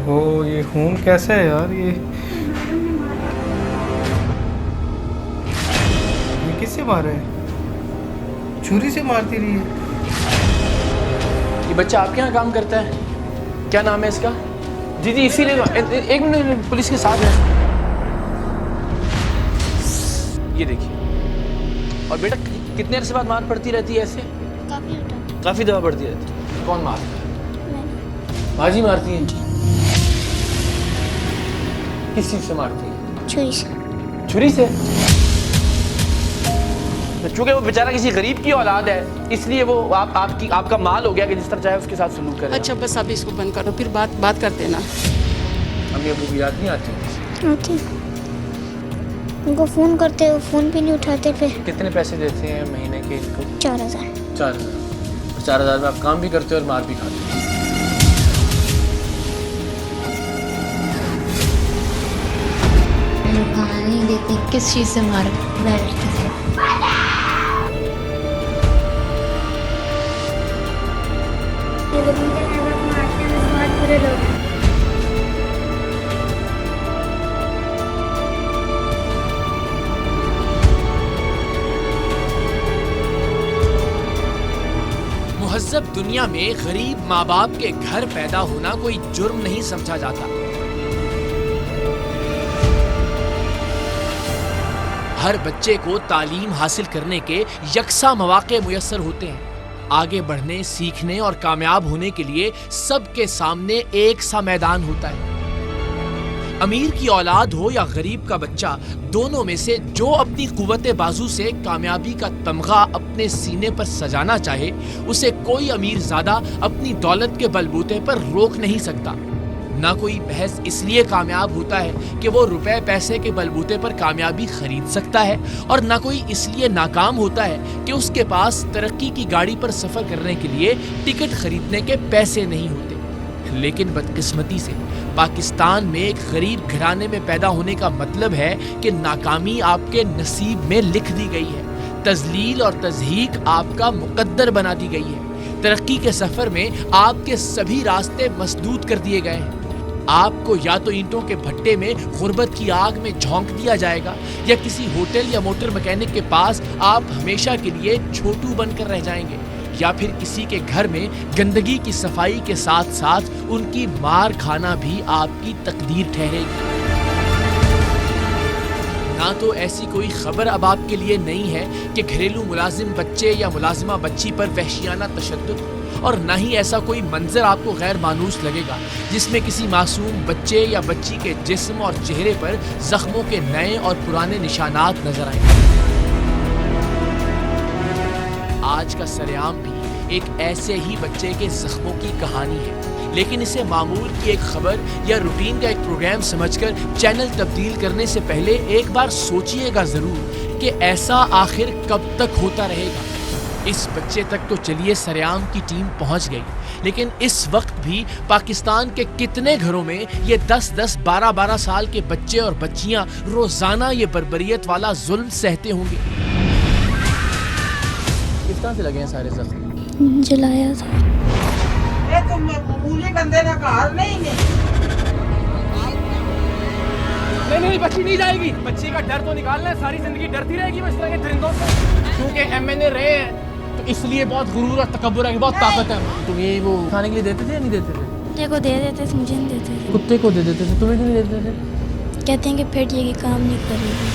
ओहो, ये खून कैसे है यार? ये किससे मारा है? छुरी से मारती रही है। ये बच्चा आपके यहाँ काम करता है? क्या नाम है इसका? जी जी, इसीलिए तो एक मिनट, पुलिस के साथ है। ये देखिए। और बेटा कितने अरसे बाद मार पड़ती रहती है ऐसे? काफी दफा पड़ती रहती है। कौन मारता है? बाजी मारती है? किस चीज से मारती है? छुरी से। छुरी से? तो चूंकि वो बेचारा किसी गरीब की औलाद है, इसलिए वो आपका माल हो गया कि जिस तरह चाहे उसके साथ सलूक करें। अच्छा बस अभी इसको बंद करो, फिर बात करते ना। अम्मी अबू की याद नहीं आती? आती। उनको फ़ोन करते हो, फ़ोन भी नहीं उठाते। फिर कितने पैसे देते हैं महीने के इनको? 4000। 4000। 4000 में आप काम भी करते हो और मार भी खाते हो। खाना नहीं देती। किस चीज़ से मारा? बेल्ट से। मुहज़्ज़ब दुनिया में गरीब माँ बाप के घर पैदा होना कोई जुर्म नहीं समझा जाता। हर बच्चे को तालीम हासिल करने के यकसा मौक़े मुयस्सर होते हैं। आगे बढ़ने, सीखने और कामयाब होने के लिए सबके सामने एक सा मैदान होता है। अमीर की औलाद हो या गरीब का बच्चा, दोनों में से जो अपनी कुव्वते बाजू से कामयाबी का तमगा अपने सीने पर सजाना चाहे, उसे कोई अमीर ज़ादा अपनी दौलत के बलबूते पर रोक नहीं सकता। ना कोई बहस इसलिए कामयाब होता है कि वो रुपए पैसे के बलबूते पर कामयाबी खरीद सकता है, और ना कोई इसलिए नाकाम होता है कि उसके पास तरक्की की गाड़ी पर सफ़र करने के लिए टिकट खरीदने के पैसे नहीं होते। लेकिन बदकिस्मती से पाकिस्तान में एक गरीब घराने में पैदा होने का मतलब है कि नाकामी आपके नसीब में लिख दी गई है, तजलील और तज़हीक आपका मुकद्दर बना दी गई है। तरक्की के सफ़र में आपके सभी रास्ते मसदूद कर दिए गए हैं। आपको या तो ईंटों के भट्टे में गुर्बत की आग में झोंक दिया जाएगा, या किसी होटल या मोटर मैकेनिक के पास आप हमेशा के लिए छोटू बनकर रह जाएंगे, या फिर किसी के घर में गंदगी की सफाई के साथ साथ उनकी मार खाना भी आपकी तकदीर ठहरेगी। ना तो ऐसी कोई खबर अब आपके लिए नहीं है कि घरेलू मुलाजिम बच्चे या मुलाजिमा बच्ची पर वहशियाना तशद्दुद, और ना ही ऐसा कोई मंजर आपको गैर मानूस लगेगा जिसमें किसी मासूम बच्चे या बच्ची के जिस्म और चेहरे पर जख्मों के नए और पुराने निशानात नजर आएंगे। आज का सरेआम भी एक ऐसे ही बच्चे के जख्मों की कहानी है, लेकिन इसे मामूल की एक खबर या रूटीन का एक प्रोग्राम समझकर चैनल तब्दील करने से पहले एक बार सोचिएगा जरूर कि ऐसा आखिर कब तक होता रहेगा। इस बच्चे तक तो चलिए सरेआम की टीम पहुंच गई, लेकिन इस वक्त भी पाकिस्तान के कितने घरों में ये 10-10, 12-12 साल के बच्चे और बच्चियां रोजाना ये बर्बरियत वाला जुल्म सहते होंगे। किस तरह से लगे हैं सारे जख्म? जलाया था। नहीं, बच्ची नहीं जाएगी। बच्ची का डर तो निकालना है, सारी जिंदगी डरती रहेगी इस तरह के दरिंदों से। क्योंकि एमएनए रहे हैं तो इसलिए बहुत गुरूर और तकब्बुर है, बहुत ताकत है। तुम ये वो खाने के लिए देते थे या नहीं देते थे? कुत्ते को दे देते थे, मुझे नहीं देते थे। कुत्ते को दे देते थे, तुम्हें क्यों नहीं देते थे? कहते हैं कि फिर ये काम नहीं करेगी।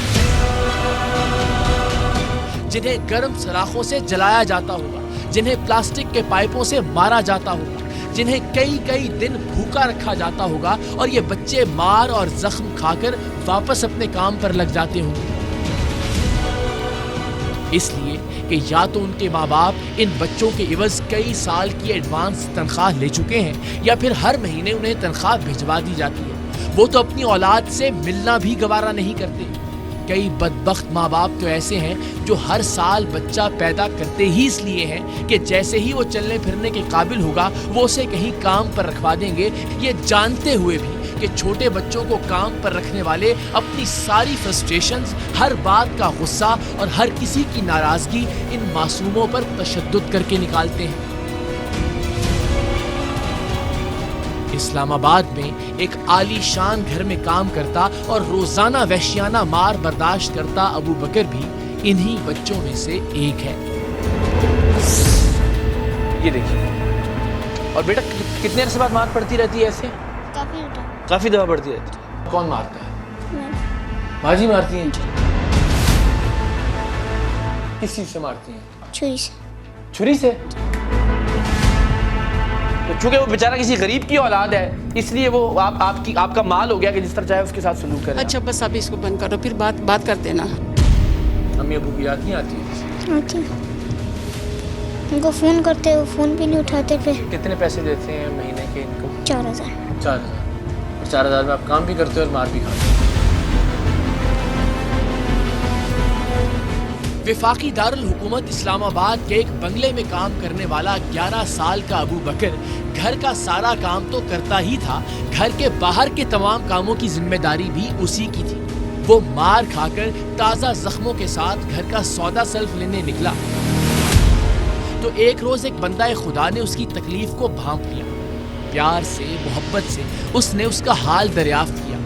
जिन्हें गर्म सलाखों से जलाया जाता होगा, जिन्हें प्लास्टिक के पाइपों से मारा जाता होगा, जिन्हें कई कई दिन भूखा रखा जाता होगा, और ये बच्चे मार और जख्म खाकर वापस अपने काम पर लग जाते होंगे। इसलिए कि या तो उनके माँ बाप इन बच्चों के इवज कई साल की एडवांस तनख्वाह ले चुके हैं, या फिर हर महीने उन्हें तनख्वाह भिजवा दी जाती है। वो तो अपनी औलाद से मिलना भी गवारा नहीं करते। कई बदबख्त माँ बाप तो ऐसे हैं जो हर साल बच्चा पैदा करते ही इसलिए हैं कि जैसे ही वो चलने फिरने के काबिल होगा वो उसे कहीं काम पर रखवा देंगे, ये जानते हुए भी कि छोटे बच्चों को काम पर रखने वाले अपनी सारी फ्रस्ट्रेशंस, हर बात का गुस्सा और हर किसी की नाराजगी इन मासूमों पर तशद्दुद करके निकालते हैं। اسلام آباد میں ایک عالی شان گھر میں کام کرتا اور روزانہ وحشیانہ مار برداشت کرتا ابو بکر بھی انہی بچوں میں سے ایک ہے۔ یہ دیکھیے، اور بیٹا کتنے عرصے بعد مار پڑتی رہتی ہے ایسے؟ کافی دفعہ پڑتی رہتی ہے۔ کون مارتا ہے؟ ماں جی مارتی ہیں؟ کس چیز سے مارتی ہیں؟ چھری سے۔ چھری سے؟ تو چونکہ وہ بیچارہ کسی غریب کی اولاد ہے اس لیے وہ آپ کا مال ہو گیا کہ جس طرح چاہے اس کے ساتھ سلوک کرے۔ اچھا بس اب اس کو بند کرو، پھر بات کرتے نا۔ امی ابو کی یاد نہیں آتی؟ آتی ان کو فون کرتے وہ فون بھی نہیں اٹھاتے پھر۔ کتنے پیسے دیتے ہیں مہینے کے ان کو؟ 4000۔ 4000۔ 4000 میں آپ کام بھی کرتے ہو اور مار بھی کھاتے ہو۔ وفاقی دارالحکومت اسلام آباد کے ایک بنگلے میں کام کرنے والا 11 سال کا ابو بکر گھر کا سارا کام تو کرتا ہی تھا، گھر کے باہر کے تمام کاموں کی ذمہ داری بھی اسی کی تھی۔ وہ مار کھا کر تازہ زخموں کے ساتھ گھر کا سودا سلف لینے نکلا تو ایک روز ایک بندہ خدا نے اس کی تکلیف کو بھانپ لیا۔ پیار سے، محبت سے اس نے اس کا حال دریافت کیا۔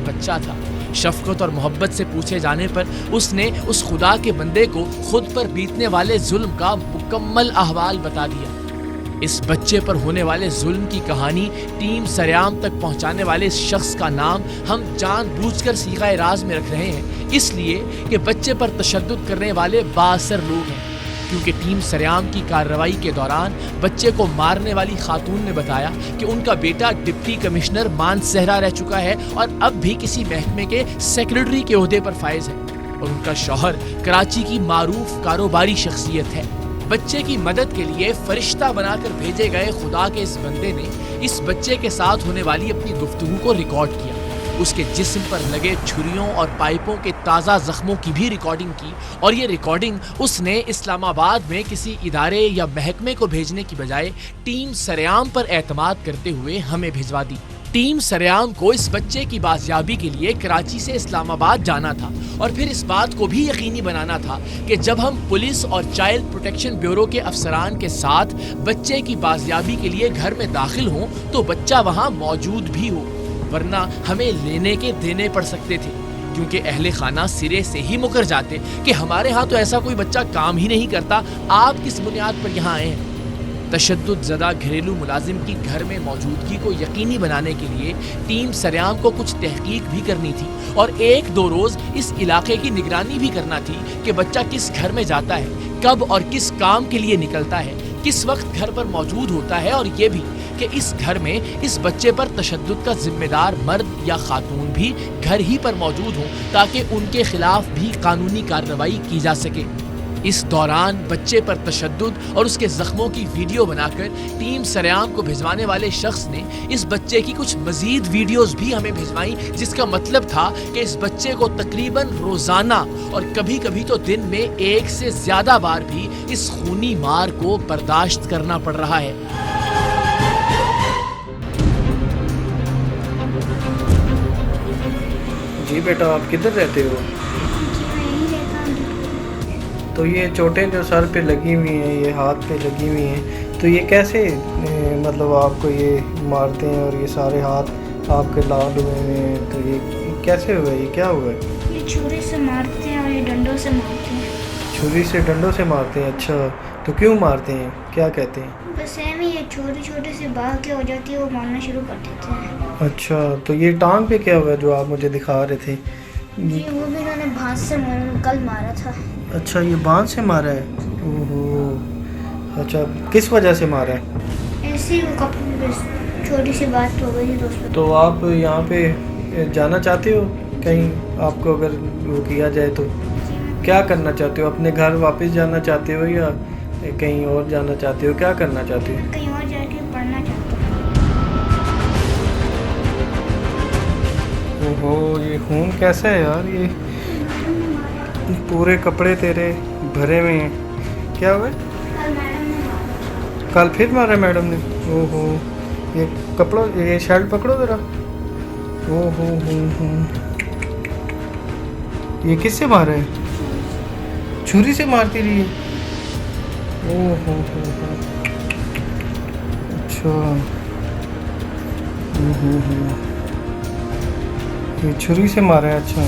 بچہ تھا، شفقت اور محبت سے پوچھے جانے پر اس نے اس خدا کے بندے کو خود پر بیتنے والے ظلم کا مکمل احوال بتا دیا۔ اس بچے پر ہونے والے ظلم کی کہانی ٹیم سریام تک پہنچانے والے اس شخص کا نام ہم جان بوجھ کر صیغہ راز میں رکھ رہے ہیں، اس لیے کہ بچے پر تشدد کرنے والے بااثر لوگ ہیں۔ کیونکہ ٹیم سریام کی کارروائی کے دوران بچے کو مارنے والی خاتون نے بتایا کہ ان کا بیٹا ڈپٹی کمشنر مانسہرہ رہ چکا ہے اور اب بھی کسی محکمے کے سیکرٹری کے عہدے پر فائز ہے، اور ان کا شوہر کراچی کی معروف کاروباری شخصیت ہے۔ بچے کی مدد کے لیے فرشتہ بنا کر بھیجے گئے خدا کے اس بندے نے اس بچے کے ساتھ ہونے والی اپنی گفتگو کو ریکارڈ کیا۔ اس کے جسم پر لگے چھریوں اور پائپوں کے تازہ زخموں کی بھی ریکارڈنگ کی، اور یہ ریکارڈنگ اس نے اسلام آباد میں کسی ادارے یا محکمے کو بھیجنے کی بجائے ٹیم سریام پر اعتماد کرتے ہوئے ہمیں بھجوا دی۔ ٹیم سریام کو اس بچے کی بازیابی کے لیے کراچی سے اسلام آباد جانا تھا، اور پھر اس بات کو بھی یقینی بنانا تھا کہ جب ہم پولیس اور چائلڈ پروٹیکشن بیورو کے افسران کے ساتھ بچے کی بازیابی کے لیے گھر میں داخل ہوں تو بچہ وہاں موجود بھی ہو، ورنہ ہمیں لینے کے دینے پڑ سکتے تھے، کیونکہ اہل خانہ سرے سے ہی مکر جاتے کہ ہمارے ہاں تو ایسا کوئی بچہ کام ہی نہیں کرتا، آپ کس بنیاد پر یہاں آئے ہیں۔ تشدد زدہ گھریلو ملازم کی گھر میں موجودگی کو یقینی بنانے کے لیے ٹیم سریام کو کچھ تحقیق بھی کرنی تھی، اور 1-2 روز اس علاقے کی نگرانی بھی کرنا تھی کہ بچہ کس گھر میں جاتا ہے، کب اور کس کام کے لیے نکلتا ہے، کس وقت گھر پر موجود ہوتا ہے، اور یہ بھی کہ اس گھر میں اس بچے پر تشدد کا ذمہ دار مرد یا خاتون بھی گھر ہی پر موجود ہوں تاکہ ان کے خلاف بھی قانونی کارروائی کی جا سکے۔ اس دوران بچے پر تشدد اور اس کے زخموں کی ویڈیو بنا کر ٹیم سریام کو بھجوانے والے شخص نے اس بچے کی کچھ مزید ویڈیوز بھی ہمیں بھجوائیں، جس کا مطلب تھا کہ اس بچے کو تقریباً روزانہ اور کبھی کبھی تو دن میں 1 سے زیادہ بار بھی اس خونی مار کو برداشت کرنا پڑ رہا ہے۔ جی بیٹا، آپ کدھر رہتے ہو؟ تو یہ چوٹیں جو سر پہ لگی ہوئی ہیں، یہ ہاتھ پہ لگی ہوئی ہیں، تو یہ کیسے مطلب آپ کو یہ مارتے ہیں، اور یہ سارے ہاتھ آپ کے لال ہوئے ہیں، تو یہ کیسے ہوا ہے؟ یہ کیا ہوا ہے؟ یہ چھری سے مارتے ہیں اور یہ ڈنڈوں سے مارتے ہیں۔ چھری سے ڈنڈوں سے مارتے ہیں؟ اچھا، تو کیوں مارتے ہیں؟ کیا کہتے ہیں؟ بس ایویں ہی، یہ چھوٹی چھوٹی سی بال کے ہو جاتی ہے، وہ مارنا شروع کر دیتے ہیں۔ اچھا، تو یہ ٹانگ پہ کیا ہوا ہے جو آپ مجھے دکھا رہے تھے؟ جی وہ بھی انہوں نے بھانس سے کل مارا تھا۔ اچھا، یہ بانس سے مارا ہے؟ اوہو، اچھا، کس وجہ سے مارا ہے؟ ایسے ہی وہ چھوٹی سی بات ہو گئی تھی۔ تو آپ یہاں پہ جانا چاہتے ہو کہیں؟ آپ کو اگر وہ کیا جائے تو کیا کرنا چاہتے ہو؟ اپنے گھر واپس جانا چاہتے ہو یا کہیں اور جانا چاہتے ہو؟ کیا کرنا چاہتے ہو؟ کہیں اور جا کے پڑھنا چاہتا ہوں۔ اوہو، یہ خون کیسا ہے یار؟ یہ پورے کپڑے تیرے بھرے ہوئے ہیں، کیا ہوا ہے؟ کل میڈم نے مارا۔ کل پھر مارا میڈم نے؟ اوہو، یہ کپڑوں، یہ شرٹ پکڑو ذرا۔ اوہو ہو، یہ کس سے مارا ہے؟ چھری سے مارتی رہی ہے؟ اوہو ہو، اچھا، ये छुरी से मारा है। अच्छा,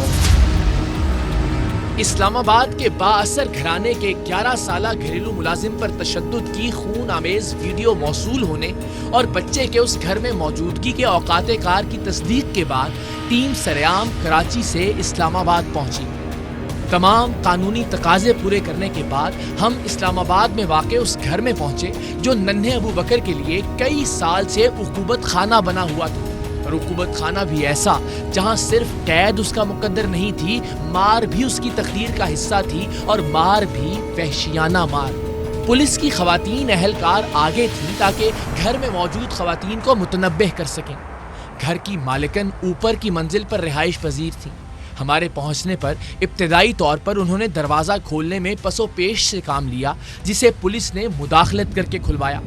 इस्लामाबाद के बाअसर घराने के 11 साला घरेलू मुलाजिम पर तशद्दुद की खून आमेज वीडियो मौसूल होने और बच्चे के उस घर में मौजूदगी के औकात कार की तस्दीक के बाद टीम सरेआम कराची से इस्लामाबाद पहुंची। तमाम कानूनी तकाजे पूरे करने के बाद हम इस्लामाबाद में वाक़े उस घर में पहुंचे जो नन्हे अबू बकर के लिए कई साल से उक़ूबत खाना बना हुआ था। और उक़ूबत खाना भी ऐसा जहां सिर्फ कैद उसका मुकद्दर नहीं थी, मार भी उसकी तकदीर का हिस्सा थी, और मार भी वहशियाना मार। पुलिस की ख़वातीन अहलकार आगे थी ताकि घर में मौजूद ख़वातीन को मुतनब्बह कर सकें। घर की मालिकन ऊपर की मंजिल पर रिहाइश पजीर थी। हमारे पहुंचने पर इब्तदाई तौर पर उन्होंने दरवाज़ा खोलने में पसो पेश से काम लिया, जिसे पुलिस ने मुदाखलत करके खुलवाया।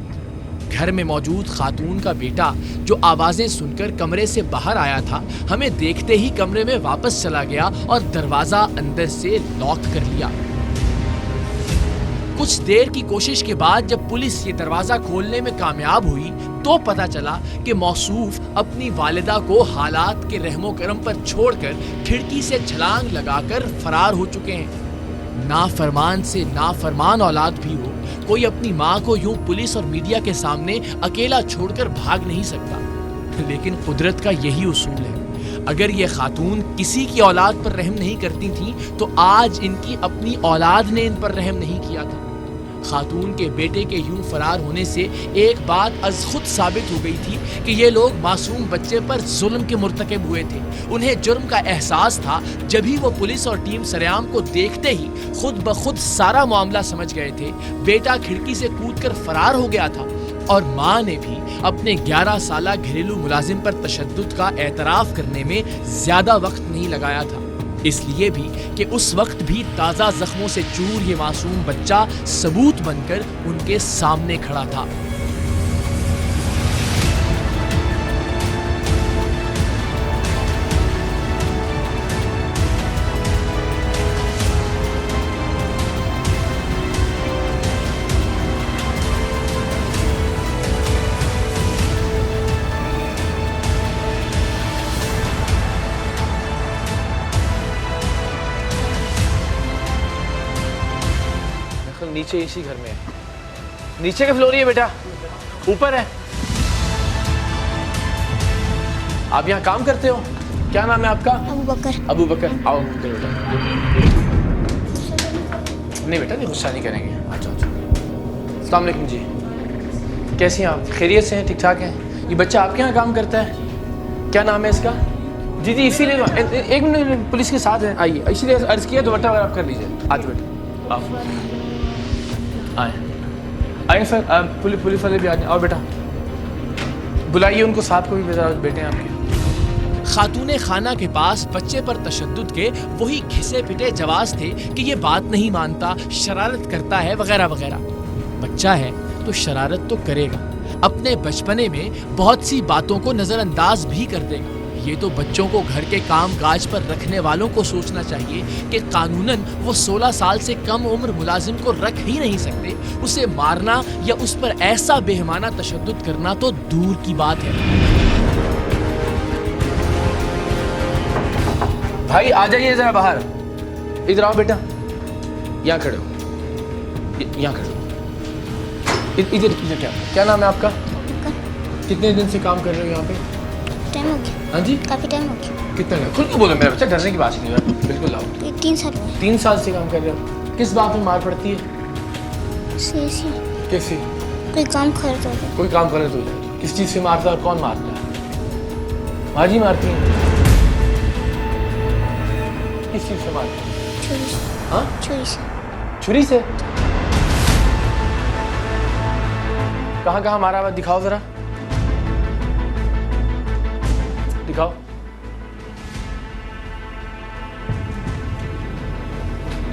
घर में मौजूद खातून का बेटा जो आवाज़ें सुनकर कमरे से बाहर आया था, हमें देखते ही कमरे में वापस चला गया और दरवाज़ा अंदर से लॉक कर लिया। कुछ देर की कोशिश के बाद जब पुलिस ये दरवाज़ा खोलने में कामयाब हुई तो पता चला कि मौसूफ अपनी वालिदा को हालात के रहमो करम पर छोड़कर खिड़की से छलांग लगाकर फरार हो चुके हैं। नाफरमान से नाफरमान औलाद भी हो, कोई अपनी माँ को यूं पुलिस और मीडिया के सामने अकेला छोड़कर भाग नहीं सकता। लेकिन कुदरत का यही उसूल है, अगर ये खातून किसी की औलाद पर रहम नहीं करती थीं तो आज इनकी अपनी औलाद ने इन पर रहम नहीं किया था। खातून के बेटे के यूं फरार होने से एक बात अज खुद साबित हो गई थी कि ये लोग मासूम बच्चे पर जुल्म के मुर्तकिब हुए थे। उन्हें जुर्म का एहसास था, जब ही वो पुलिस और टीम सरेआम को देखते ही खुद ब खुद सारा मामला समझ गए थे। बेटा खिड़की से कूदकर फरार हो गया था और माँ ने भी अपने 11 साला घरेलू मुलाजिम पर तशद्दुद का एतराफ़ करने में ज़्यादा वक्त नहीं लगाया था, इसलिए भी कि उस वक्त भी ताज़ा जख्मों से चूर ये मासूम बच्चा सबूत बनकर उनके सामने खड़ा था। नीचे इसी घर में है। नीचे का फ्लोर ही है बेटा, ऊपर है। आप यहाँ काम करते हो? क्या नाम है आपका? अबू बकर। अबू बकर, आओ बेटा। नहीं बेटा, नहीं, गुस्सा नहीं करेंगे। अच्छा अच्छा। अस्सलाम वालेकुम जी, कैसी हैं आप? खैरियत से हैं? ठीक ठाक हैं? ये बच्चा आपके यहाँ काम करता है? क्या नाम है इसका? जी जी, इसीलिए एक मिनट, पुलिस के साथ है, आइए। इसीलिए अर्ज़ किया, दुपट्टा वगैरह आप कर लीजिए। आज बेटा आओ, आए सर। पुलिस वाले भी आ जाए। और बेटा बुलाइए उनको, साहब को भी, बेटे हैं आपके। खातूने खाना के पास बच्चे पर तशद्दुद के वही घिसे पिटे जवाब थे कि ये बात नहीं मानता, शरारत करता है, वगैरह वगैरह। बच्चा है तो शरारत तो करेगा, अपने बचपने में बहुत सी बातों को नज़रअंदाज भी कर देगा। ये तो बच्चों को घर के काम काज पर रखने वालों को सोचना चाहिए कि कानूनन वो 16 साल से कम उम्र मुलाजिम को रख ही नहीं सकते। उसे मारना या उस पर ऐसा बेहमाना तशद्दुद करना तो दूर की बात है। भाई आ जाइए जरा बाहर, इधर आओ बेटा, यहाँ खड़े हो, यहाँ खड़े हो। इधर क्या नाम है आपका? कितने दिन से काम कर रहे हो यहाँ पे? टाइम हो गया। हाँ जी, काफ़ी टाइम हो गया। कितना? खुल के बोलो मेरा बच्चा, डरने की बात नहीं है, बिल्कुल लाओ। 3 साल हुए। 3 साल से काम कर रहे हो। किस बात में मार पड़ती है? ऐसी कैसी? कोई काम करता है। कोई काम करे तो किस चीज़ से मारता है और कौन मारता है? माँ जी मारती है। किस चीज़ से मारती है? छुरी से। हाँ, छुरी से। छुरी से? कहाँ मारा हुआ? दिखाओ जरा, दिखाओ।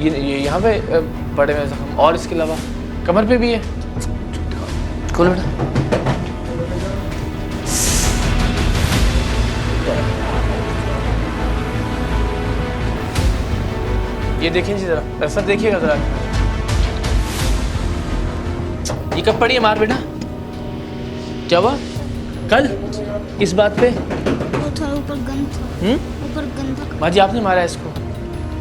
ये यहाँ पे पड़े हुए जख्म, और इसके अलावा कमर पे भी है। खोलो बेटा। ये देखिए जी जरा, दरअसल देखिएगा जरा, ये कब पड़ी है मार बेटा? क्या हुआ? कल किस बात पे? वो था ऊपर गन था, ऊपर गन था। माँ जी आपने मारा है इसको?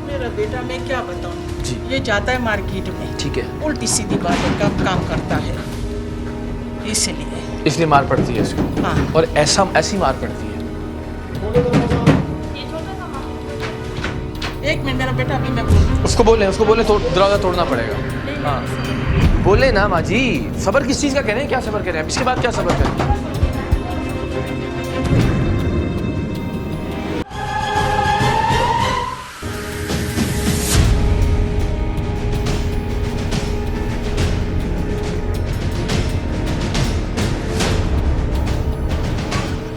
मेरा बेटा मैं क्या बताऊं, जी ये जाता है मार्केट में, ठीक है, उल्टी सीधी बातें का काम करता है, इसलिए मार पड़ती है इसको। हाँ। और ऐसी मार पड़ती है। एक मिनट मेरा बेटा, अभी मैं बोलूं। उसको बोले दरवाजा तोड़ना पड़ेगा। हाँ बोले ना माँ जी, सब्र किस चीज़ का कह रहे हैं, क्या सब्र कर रहे हैं, इसके बाद क्या सब्र करें?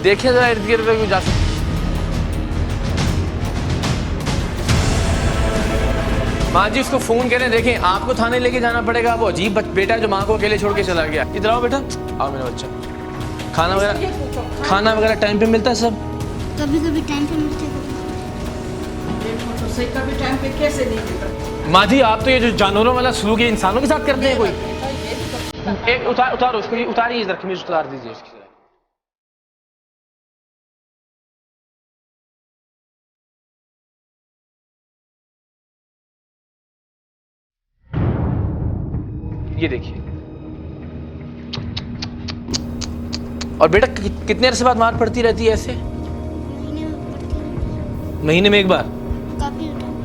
देखिए जरा इर्द गिर्द क्यों जा सकते। माँ जी उसको फोन करें, देखें आपको थाने लेके जाना पड़ेगा। वो अजीब बेटा है जो माँ को अकेले छोड़ के चला गया। इधर आओ बेटा, आओ मेरा बच्चा। खाना वगैरह टाइम पे मिलता है सब? कभी कभी टाइम पे मिलते, कभी टाइम पे कैसे नहीं मिलता? माँ जी आप तो ये जो जानवरों वाला सलूक है इंसानों के साथ करते हैं कोई। एक उतारो उसको, ये उतारिए इधर, कमीज उतार दीजिए इसकी। ये देखिए। और बेटा कितने अरसे बाद मार पड़ती रहती है ऐसे? महीने में एक बार?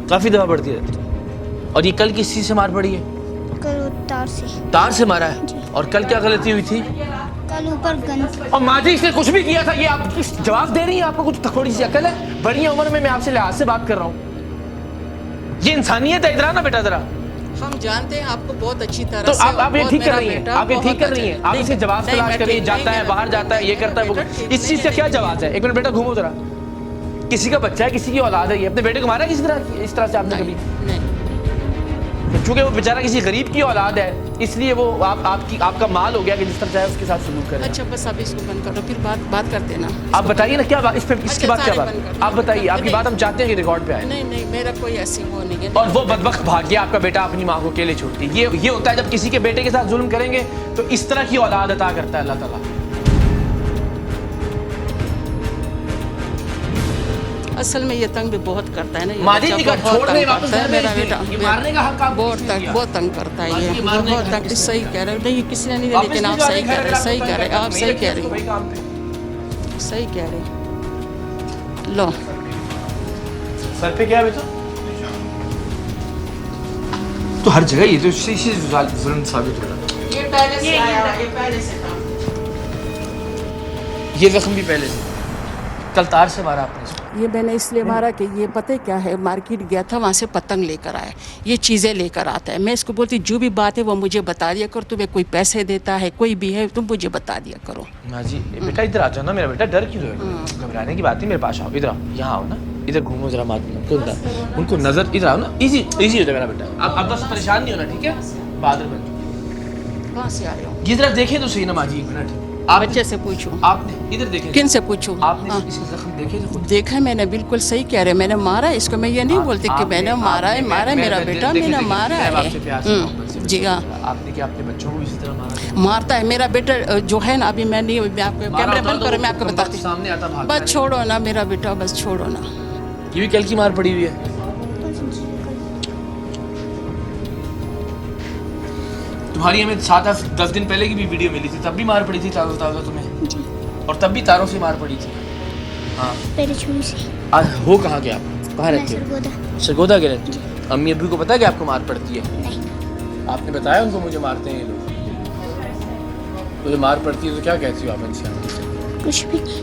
काफी दफा पड़ती रहती है। और ये कल किस चीज से मार पड़ी है? कल तार से मारा है। और कल क्या गलती हुई थी? कल ऊपर गन। और माँ जी इसने कुछ भी किया था, ये आप जवाब दे रही है? आपको कुछ थोड़ी सी अकल है? बड़ी उम्र में मैं आपसे लिहाज से बात कर रहा हूँ, ये इंसानियत है। इधर आना बेटा जरा। हम जानते हैं आपको बहुत अच्छी तरह तो से। आप ये ठीक कर रही हैं, आप ये ठीक कर रही हैं। आप इसे जवाब तलाश कर रही हैं, जाता है बाहर जाता है, ये करता है, इस चीज का क्या जवाब है? एक मिनट बेटा घूमो जरा। किसी का बच्चा है, किसी की औलाद है, ये अपने बेटे को मारा किसी तरह, इस तरह से आपने कभी? चूंकि वो बेचारा किसी गरीब की औलाद है, इसलिए वो आपका माल हो गया कि जिस तरह चाहे उसके साथ सलूक करें। अच्छा बस अभी इसको बंद करो, फिर बात करते ना। आप बताइए ना क्या बात, इसके बाद क्या बात? आप बताइए, आपकी बात हम चाहते हैं कि रिकॉर्ड पे आए। नहीं मेरा कोई ऐसी वो नहीं है। और वो बदबख्त भाग गया आपका बेटा अपनी माँ को अकेले छोड़ के। ये होता है जब किसी के बेटे के साथ जुल्म करेंगे तो इस तरह की औलाद अता करता है अल्लाह ताला। असल में ये तंग भी बहुत करता है ना, माजी जी का छोड़ने वापस घर में मेरा बेटा ये मारने का हक आपको बहुत तंग करता है ये, बहुत तंग। सही कह रहे हो, नहीं किसी ने नहीं दिया, लेकिन आप सही कह रहे हैं, सही कह रहे हैं, आप सही कह रहे हैं, सही कह रहे हैं। लो सर पे क्या बेटा? तो हर जगह ये तो जुल्म साबित हो रहा है। ये पहले से आया, ये पहले से था, ये जख्म भी पहले से। कल तार से मारा आपने? ये मैंने इसलिए मारा कि ये पता है क्या है, मार्केट गया था, वहाँ से पतंग लेकर आया, ये चीज़ें लेकर आता है। मैं इसको बोलती जो भी बात है वो मुझे बता दिया करो, तुम्हें कोई पैसे देता है, कोई भी है, तुम मुझे बता दिया करो। माँ जी बेटा इधर आ जाओ ना, मेरा बेटा डर क्यों रहे हो? घबराने की बात है, मेरे पास आओ, इधर आओ, यहाँ आओ ना, इधर घूमो जरा, उनको नजर, इधर आओ ना, इजी हो जाए मेरा बेटा। आप बस परेशान नहीं होना, ठीक है? बहादुर बन। कहाँ से आए हो? ये जरा देखें तो सही ना माँ जी, एक मिनट। आप बच्चे से पूछूं? आपने इधर देखें। किन से पूछूं? आपने इसके जख्म देखे थे? देखा मैंने, बिल्कुल सही कह रहे, मैंने मारा इसको। मैं ये नहीं बोलती कि मैंने मारा है, मेरा बेटा मैंने मारा है। जी हाँ, आपने क्या अपने बच्चों को इसी तरह मारा? मारता है मेरा बेटा जो है ना। अभी मैं नहीं, मैं आपको कैमरा बंद करो, मैं आपको बताती सामने आता भाग। बस छोड़ो ना मेरा बेटा, बस छोड़ो ना। ये भी कल की मार पड़ी हुई है। तुम्हारी हमें 7-10 दिन पहले की भी वीडियो मिली थी, तब भी मार पड़ी थी ताज़ा तुम्हें जी। और तब भी तारों से मार पड़ी थी। हाँ पहले छुरी से। आज हो कहाँ के आप? कहाँ रहते हो? सरगोदा। सरगोदा के रहते हो? अम्मी अब्बू को पता है कि आपको मार पड़ती है? नहीं। आपने बताया उनको मुझे मारते हैं ये लोग? मुझे मार पड़ती है तो क्या कहती हो आप इनसे? कुछ भी नहीं।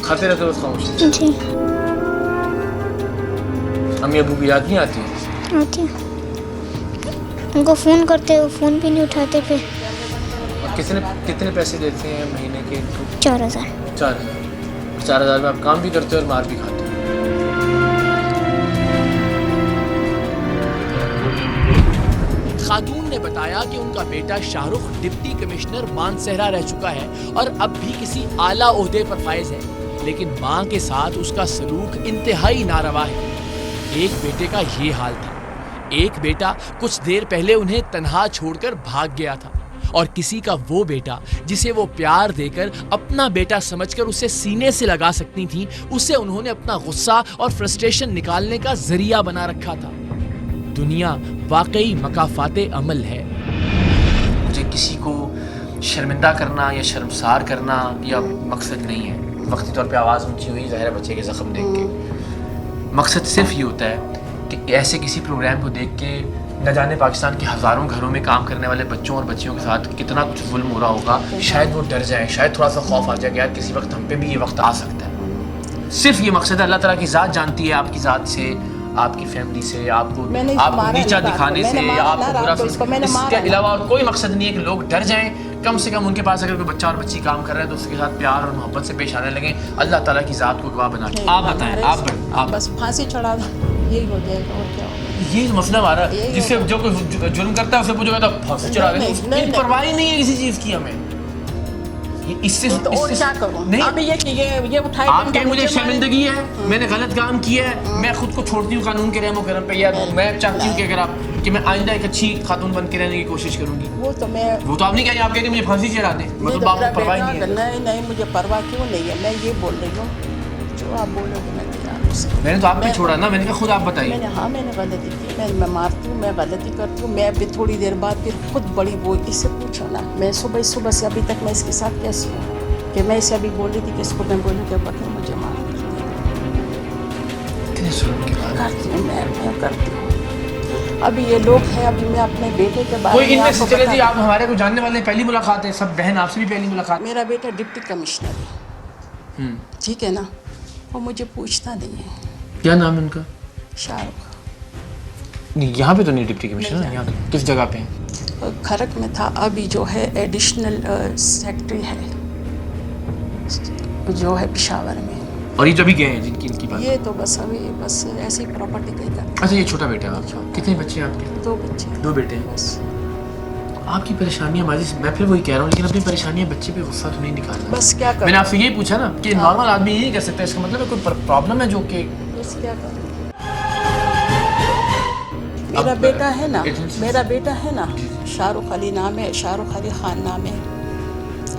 खाते रहते हो बस खामोशी? जी। अम्मी अब्बू की याद नहीं आती? आती है, उनको फ़ोन करते, वो फ़ोन भी नहीं उठाते। फिर कितने पैसे देते हैं महीने के इनको? 4000। 4000 में आप काम भी करते हो और मार भी खाते हो। खातून ने बताया कि उनका बेटा शाहरुख डिप्टी कमिश्नर मानसहरा रह चुका है और अब भी किसी आला ओहदे पर फायज है, लेकिन मां के साथ उसका सलूक इंतहाई नारवा है। एक बेटे का ये हाल था। एक बेटा कुछ देर पहले उन्हें तन्हा छोड़कर भाग गया था اور کسی کا وہ بیٹا جسے وہ پیار دے کر اپنا بیٹا سمجھ کر اسے سینے سے لگا سکتی تھیں، اسے انہوں نے اپنا غصہ اور فرسٹریشن نکالنے کا ذریعہ بنا رکھا تھا۔ دنیا واقعی مکافات عمل ہے۔ مجھے کسی کو شرمندہ کرنا یا شرمسار کرنا یا مقصد نہیں ہے۔ وقتی طور پہ آواز اونچی ہوئی ظاہر بچے کے زخم دیکھ کے، مقصد صرف یہ ہوتا ہے کہ ایسے کسی پروگرام کو دیکھ کے نہ جانے پاکستان کے ہزاروں گھروں میں کام کرنے والے بچوں اور بچیوں کے ساتھ کتنا کچھ ظلم ہو رہا ہوگا، شاید وہ ڈر جائیں، شاید تھوڑا سا خوف آ جائے کہ یار کسی وقت ہم پہ بھی یہ وقت آ سکتا ہے۔ صرف یہ مقصد ہے۔ اللہ تعالیٰ کی ذات جانتی ہے آپ کی ذات سے، آپ کی فیملی سے، آپ کو نیچا دکھانے سے، آپ کو برا سمجھنے، اس کے علاوہ اور کوئی مقصد نہیں ہے کہ لوگ ڈر جائیں۔ کم سے کم ان کے پاس اگر کوئی بچہ اور بچی کام کر رہے ہیں تو اس کے ساتھ پیار اور محبت سے پیش آنے لگیں، اللہ تعالیٰ کی ذات کو گواہ بنا کے۔ آپ بتائیں، آپ بس پھانسی چڑھا دو، یہی ہو جائے گا اور کیا ہوگا۔ یہ مسئلہ ہمارا، جس سے جو کوئی جرم کرتا ہے اسے پوچھو گا تو پھانسی چڑھا دیں، پرواہ نہیں ہے کسی چیز کی ہمیں۔ اس سے اور کیا کروں اب یہ اٹھائے آپ کے مجھے شرمندگی ہے، میں نے غلط کام کیا ہے، میں خود کو چھوڑتی ہوں قانون کے رحم و کرم پہ، یا میں چاہتی ہوں کہ اگر آپ کہ میں آئندہ ایک اچھی خاتون بن کے رہنے کی کوشش کروں گی۔ وہ تو آپ نہیں کہیں، آپ کہتے ہیں مجھے پھانسی چڑھا دیں، مطلب آپ کو پرواہ نہیں ہے۔ نہیں مجھے پرواہ کیوں نہیں ہے، میں یہ بول رہی ہوں جو آپ بولو گے میں تیار ہوں۔ میں نے تو آپ پہ چھوڑا نا، میں نے کہا خود آپ بتائیے۔ میں نے غلطی کی، میں مارتی ہوں، میں غلطی کرتی ہوں، میں ابھی تھوڑی دیر بعد پھر خود بڑی وہ اس سے پوچھو نا، میں صبح سے ابھی تک میں اس کے ساتھ کیسی ہوں کہ میں اسے ابھی بول رہی تھی کہ اس کو میں بولوں کہ بتا مجھے معاف کرتی ہوں، میں کرتی ہوں۔ ابھی یہ لوگ ہیں، ابھی میں اپنے بیٹے کے بارے کوئی ان میں سے چلے جی، آپ ہمارے کو جاننے والے پہلی ملاقات ہے، سب بہن آپ سے بھی پہلی ملاقات۔ میرا بیٹا ڈپٹی کمشنر ہے، ٹھیک ہے نا، وہ مجھے پوچھتا نہیں ہے۔ کیا نام ہے ان کا؟ شاہ رخ۔ نہیں یہاں پہ تو نہیں ڈپٹی کمشنر، یہاں کس جگہ پہ ہیں؟ کھرک میں تھا، ابھی جو ہے ایڈیشنل سیکٹری ہے جو ہے پشاور میں۔ اور یہ جو بھی گئے ہیں جن کی ان کی بات، یہ تو بس ابھی بس ایسی پراپرٹی کہیں کرتے۔ اچھا یہ چھوٹا بیٹا ہے آپ کا، کتنے بچے ہیں آپ کے؟ 2 بچے، 2 بیٹے ہیں۔ بس آپ کی پریشانیاں ماضی سے، میں پھر وہی کہہ رہا ہوں، لیکن اپنی پریشانیاں بچے پہ غصہ تو نہیں نکالنا۔ بس کیا کروں، میں نے آپ سے یہی پوچھا نا کہ نارمل آدمی یہ نہیں کر سکتا، اس کا مطلب ہے کوئی پرابلم ہے جو کہ بس کیا کروں۔ میرا بیٹا ہے نا شاہ رخ علی نام ہے، شاہ رخ علی خان نام ہے،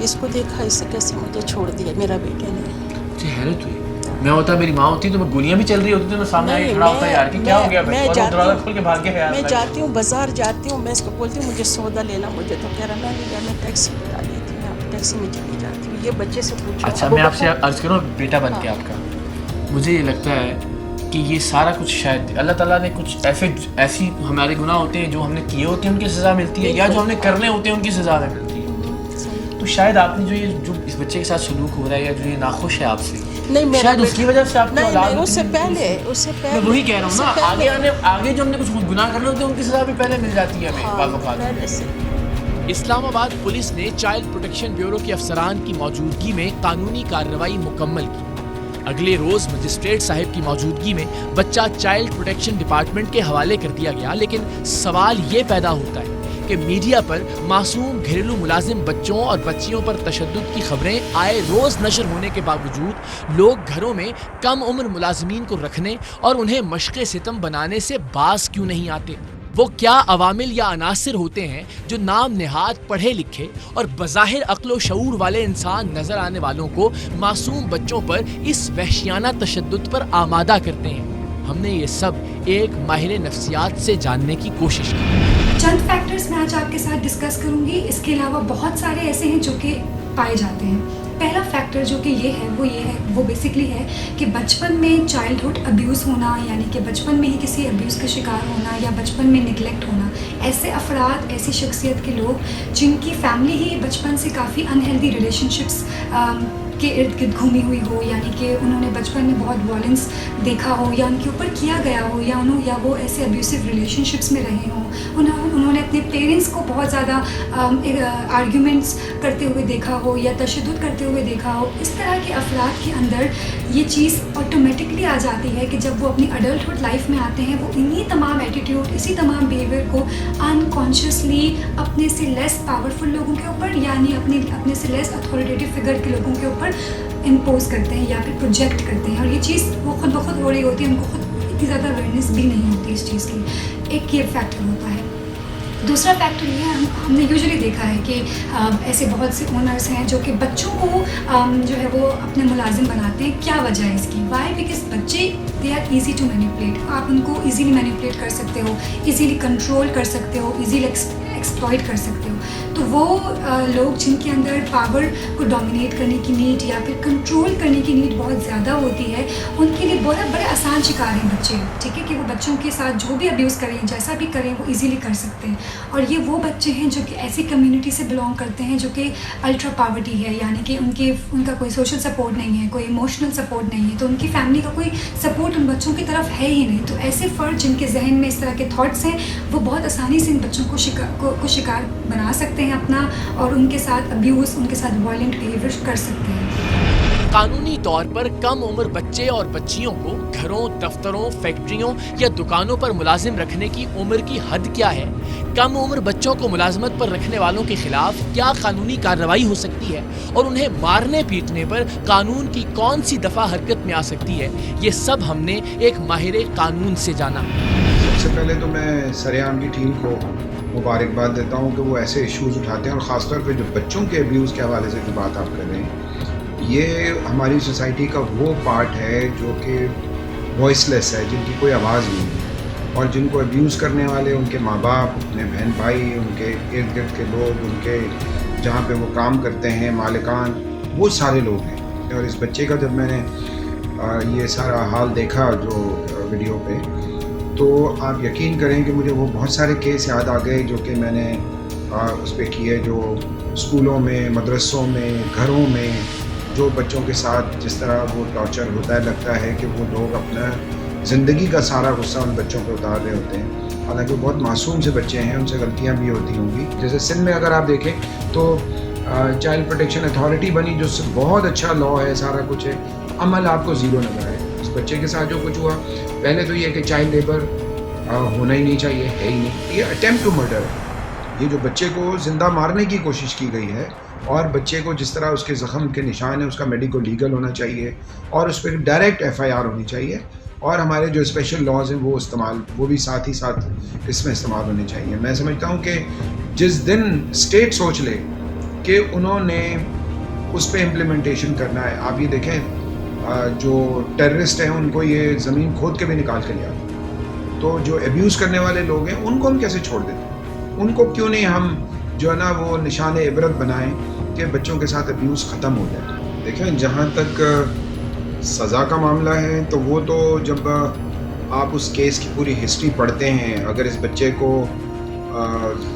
اس کو دیکھا اس سے کیسے مجھے چھوڑ دیا میرا بیٹے نے۔ مجھے حیرت ہوئی، میں ہوتا میری ماں ہوتی تو میں گولیاں بھی چل رہی ہوتی تو میں سامنے آگے کھڑا ہوتا یار کہ کیا ہو گیا، میں دروازہ کھول کے بھاگ گیا یار۔ میں جاتی ہوں بازار جاتی ہوں، میں اس کو بولتی ہوں مجھے سودا لینا، مجھے تو کہہ رہا میں نہیں، میں ٹیکسی بتا لیتی ہوں، ٹیکسی میں چلی جاتی ہوں۔ یہ بچے سے پوچھو۔ اچھا میں آپ سے عرض کروں بیٹا بن کے آپ کا، مجھے یہ لگتا ہے کہ یہ سارا کچھ شاید اللہ تعالیٰ نے کچھ ایسی ہمارے گناہ ہوتے ہیں جو ہم نے کیے ہوتے ہیں ان کی سزا ملتی ہے، یا جو ہم نے کرنے ہوتے ہیں ان کی سزا ہمیں ملتی ہے۔ تو شاید آپ نے جو اس بچے کے ساتھ سلوک ہو رہا ہے یا جو یہ ناخوش ہے آپ سے، شاید اس کی وجہ سے آپ کو اولاد، اس سے پہلے میں وہی کہہ رہا ہوں نا، آگے جو ہم نے کچھ گناہ کرنے ہوتے ہیں ان کی سزا بھی پہلے مل جاتی ہے ہمیں بعض اوقات۔ اسلام آباد پولیس نے چائلڈ پروٹیکشن بیورو کے افسران کی موجودگی میں قانونی کارروائی مکمل کی۔ اگلے روز مجسٹریٹ صاحب کی موجودگی میں بچہ چائلڈ پروٹیکشن ڈپارٹمنٹ کے حوالے کر دیا گیا، لیکن سوال یہ پیدا ہوتا ہے کہ میڈیا پر معصوم گھریلو ملازم بچوں اور بچیوں پر تشدد کی خبریں آئے روز نشر ہونے کے باوجود لوگ گھروں میں کم عمر ملازمین کو رکھنے اور انہیں مشق ستم بنانے سے باز کیوں نہیں آتے؟ وہ کیا عوامل یا عناصر ہوتے ہیں جو نام نہاد پڑھے لکھے اور بظاہر عقل و شعور والے انسان نظر آنے والوں کو معصوم بچوں پر اس وحشیانہ تشدد پر آمادہ کرتے ہیں؟ ہم نے یہ سب ایک ماہر نفسیات سے جاننے کی کوشش کی۔ چند فیکٹرز میں آج آپ کے ساتھ ڈسکس کروں گی، اس کے علاوہ بہت سارے ایسے ہیں جو کہ پائے جاتے ہیں۔ پہلا فیکٹر جو کہ یہ ہے وہ بیسکلی ہے کہ بچپن میں چائلڈہڈ ابیوز ہونا، یعنی کہ بچپن میں ہی کسی ابیوز کا شکار ہونا یا بچپن میں نگلیکٹ ہونا۔ ایسے افراد، ایسی شخصیت کے لوگ جن کی فیملی ہی بچپن سے کافی انہیلدی ریلیشن شپس کے ارد گرد گھومی ہوئی ہو، یعنی کہ انہوں نے بچپن میں بہت وائلنس دیکھا ہو یا ان کے اوپر کیا گیا ہو، یا وہ ایسے ابیوسو ریلیشن شپس میں رہے ہوں، انہوں نے اپنے پیرنٹس کو بہت زیادہ آرگیومنٹس کرتے ہوئے دیکھا ہو یا تشدد کرتے ہوئے دیکھا ہو۔ اس طرح کے افراد کے اندر یہ چیز آٹومیٹکلی آ جاتی ہے کہ جب وہ اپنی اڈلٹہڈ لائف میں آتے ہیں وہ انہی تمام ایٹیٹیوڈ، اسی تمام بیہیویئر کو انکانشیسلی اپنے سے لیس پاورفل لوگوں کے اوپر، یعنی اپنے سے لیس اتھارٹیٹیو فگر کے لوگوں کے اوپر امپوز کرتے ہیں یا پھر پروجیکٹ کرتے ہیں، اور یہ چیز وہ خود بخود ہو رہی ہوتی ہے، ان کو خود اتنی زیادہ اویئرنیس بھی نہیں ہوتی اس چیز کی۔ ایک یہ فیکٹر ہوتا ہے۔ दूसरा फैक्टर ये है, हमने यूजुअली देखा है कि ऐसे बहुत से ओनर्स हैं जो कि बच्चों को जो है वो अपने मुलाजिम बनाते हैं. क्या वजह है इसकी? वाई? बिकॉज बच्चे they are easy to manipulate. आप उनको ईजीली मैनिपुलेट कर सकते हो, ईजीली कंट्रोल कर सकते हो, ईजीली एक्सप्लॉइट कर सकते हो. तो वो लोग जिनके अंदर पावर को डोमिनेट करने की नीड या फिर कंट्रोल करने की नीड बहुत ज़्यादा होती है, उनके लिए बहुत बड़े आसान शिकार हैं बच्चे. ठीक है, कि वो बच्चों के साथ जो भी अब्यूज़ करें, जैसा भी करें, वो इजीली कर सकते हैं. और ये वो बच्चे हैं जो कि ऐसी कम्युनिटी से बिलोंग करते हैं जो कि अल्ट्रा पॉवर्टी है, यानी कि उनका कोई सोशल सपोर्ट नहीं है, कोई इमोशनल सपोर्ट नहीं है, तो उनकी फैमिली का कोई सपोर्ट उन बच्चों की तरफ है ही नहीं. तो ऐसे फ़र्द जिनके जहन में इस तरह के थॉट्स हैं, वो बहुत आसानी से इन बच्चों को शिकार बना सकते हैं अपना, और उनके साथ अब्यूज़, उनके साथ वायलेंट बिहेवियर कर सकते हैं. कानूनी तौर पर कम उम्र बच्चे और बच्चियों को घरों, दफ्तरों, फैक्ट्रियों या दुकानों पर मुलाजिम रखने की उम्र की हद क्या है? कम उम्र बच्चों को मुलाजमत पर रखने वालों के खिलाफ क्या कानूनी कार्रवाई हो सकती है? और उन्हें मारने पीटने पर कानून की कौन सी दफ़ा हरकत में आ सकती है? ये सब हमने एक माहिर कानून से जाना. सबसे पहले तो मैं सरेआम की टीम को मुबारकबाद देता हूँ कि वो ऐसे इश्यूज़ उठाते हैं, और ख़ास तौर पे जो बच्चों के अब्यूज़ के हवाले से जो बात आप कर रहे हैं, ये हमारी सोसाइटी का वो पार्ट है जो कि वॉइसलेस है, जिनकी कोई आवाज़ नहीं है, और जिनको अब्यूज़ करने वाले उनके माँ बाप, अपने बहन भाई, उनके इर्द गिर्द के लोग, उनके जहाँ पे वो काम करते हैं मालिकान, वो सारे लोग हैं. और इस बच्चे का जब मैंने ये सारा हाल देखा जो वीडियो पे, तो आप यकीन करें कि मुझे वो बहुत सारे केस याद आ गए जो कि मैंने उस पर किए, जो स्कूलों में, मदरसों में, घरों में जो बच्चों के साथ जिस तरह वो टॉर्चर होता है, लगता है कि वो लोग अपना ज़िंदगी का सारा गुस्सा उन बच्चों पे उतार रहे होते हैं. हालांकि वो बहुत मासूम से बच्चे हैं, उनसे गलतियाँ भी होती होंगी. जैसे सिंध में अगर आप देखें तो चाइल्ड प्रोटेक्शन अथॉरिटी बनी, जो बहुत अच्छा लॉ है, सारा कुछ है, अमल आपको ज़ीरो नज़र आए. इस बच्चे के साथ जो कुछ हुआ, पहले तो ये कि चाइल्ड लेबर होना ही नहीं चाहिए, है ही नहीं. ये अटेम्प्ट टू मर्डर है. ये जो बच्चे को ज़िंदा मारने की कोशिश की गई है, और बच्चे को जिस तरह उसके ज़ख़म के निशान है उसका मेडिको लीगल होना चाहिए, और उस पर डायरेक्ट FIR होनी चाहिए, और हमारे जो स्पेशल लॉज हैं वो भी साथ ही साथ इसमें इस्तेमाल होने चाहिए. मैं समझता हूँ कि जिस दिन स्टेट सोच ले कि उन्होंने उस पर इम्प्लीमेंटेशन करना है, आप ये देखें जो टेररिस्ट हैं उनको ये ज़मीन खोद के भी निकाल कर लिया, तो जो अब्यूज़ करने वाले लोग हैं उनको हम कैसे छोड़ देते हैं? उनको क्यों नहीं हम जो है ना वो निशान इबरत बनाएं कि बच्चों के साथ अब्यूज़ ख़त्म हो जाए. देखें, जहाँ तक सज़ा का मामला है, तो वो तो जब आप उस केस की पूरी हिस्ट्री पढ़ते हैं, अगर इस बच्चे को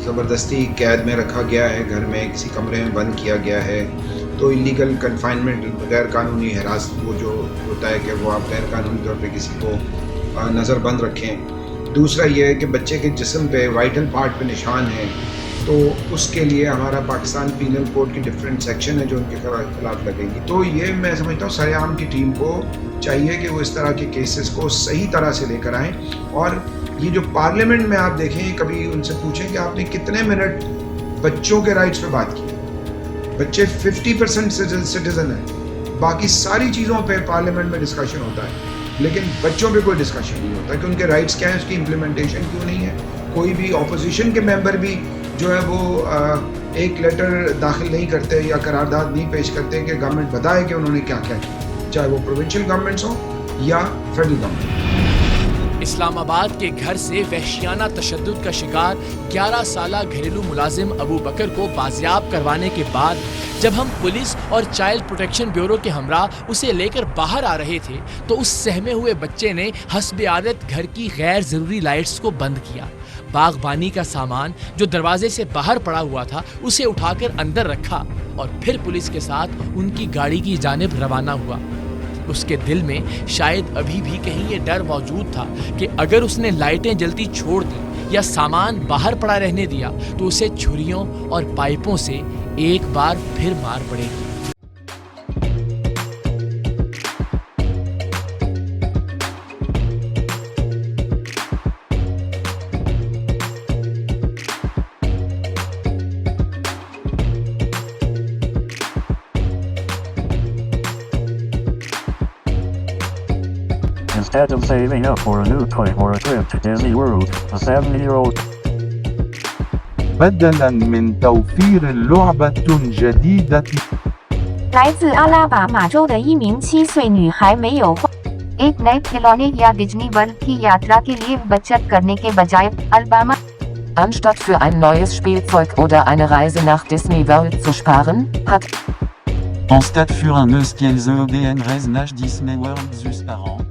ज़बरदस्ती कैद में रखा गया है, घर में किसी कमरे में बंद किया गया है, तो इलीगल कन्फाइनमेंट, गैर कानूनी हिरासत, वो जो होता है कि वो आप गैर कानूनी तौर पे किसी को नज़रबंद रखें. दूसरा ये है कि बच्चे के जिस्म पे, वाइटल पार्ट पे निशान है, तो उसके लिए हमारा पाकिस्तान पीनल कोड की डिफरेंट सेक्शन है जो उनके खिलाफ लगेगी. तो ये मैं समझता हूँ सरेआम की टीम को चाहिए कि वो इस तरह के केसेस को सही तरह से लेकर आएँ. और ये जो पार्लियामेंट में आप देखें, कभी उनसे पूछें कि आपने कितने मिनट बच्चों के राइट्स पे बात की. बच्चे 50% सिटीज़न हैं, बाकी सारी चीज़ों पे पार्लियामेंट में डिस्कशन होता है, लेकिन बच्चों पे कोई डिस्कशन नहीं होता कि उनके राइट्स क्या हैं, उसकी इम्प्लीमेंटेशन क्यों नहीं है. कोई भी ऑपोजिशन के मेंबर भी जो है वो एक लेटर दाखिल नहीं करते या करारदाद नहीं पेश करते कि गवर्नमेंट बताए कि उन्होंने क्या क्या किया, चाहे वो प्रोविंशियल गवर्नमेंट्स हो या फेडरल गवर्नमेंट. इस्लामाबाद के घर से वहशियाना तशद्दुद का शिकार 11 साला घरेलू मुलाजिम अबू बकर को बाजियाब करवाने के बाद जब हम पुलिस और चाइल्ड प्रोटेक्शन ब्यूरो के हमरा उसे लेकर बाहर आ रहे थे, तो उस सहमे हुए बच्चे ने हस्ब आदत घर की गैर ज़रूरी लाइट्स को बंद किया. बागबानी का सामान जो दरवाजे से बाहर पड़ा हुआ था उसे उठाकर अंदर रखा और फिर पुलिस के साथ उनकी गाड़ी की जानिब रवाना हुआ. उसके दिल में शायद अभी भी कहीं ये डर मौजूद था कि अगर उसने लाइटें जलती छोड़ दी या सामान बाहर पड़ा रहने दिया तो उसे छुरियों और पाइपों से एक बार फिर मार पड़ेगी. Instead of saving up for a new toy or a trip to Disney World, a 70-year-old بدلا من توفير لعبة جديدة. 来自阿拉巴马州的一名7岁女孩没有 एक नए खिलौने या डिज्नी वर्ल्ड की यात्रा के लिए बचत करने के बजाय Alabama Anstatt für ein neues Spielzeug oder eine Reise nach Disney World zu sparen, hat En stade für un neus kielze een reis nach Disney World zu sparen.